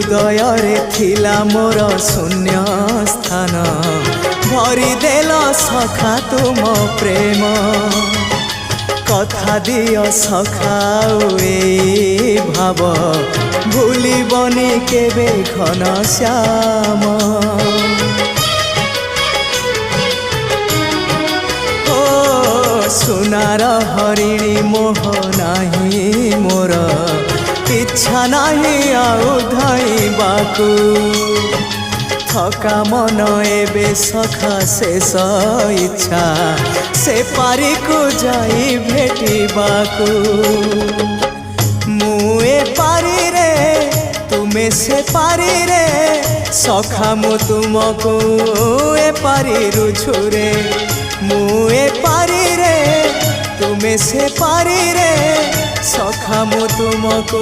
हृदय थिला मोर शून्य स्थान भरी देल सखा तुम प्रेम कथा दियो सखा ए भाव भूलिबनी केबे घन श्याम सुनार हरिणी मोह नाही मोर इच्छा नहीं आउ धइबाकू थका मन एबे सखा शेष इच्छा से पारी को जाई भेटिबाकू मुए पारी रे तुमे से पारी रे सखा मु तुमको ए पारी रुझुरे मुए पारी रे तुमे से पारी रे सखा मु तुमको।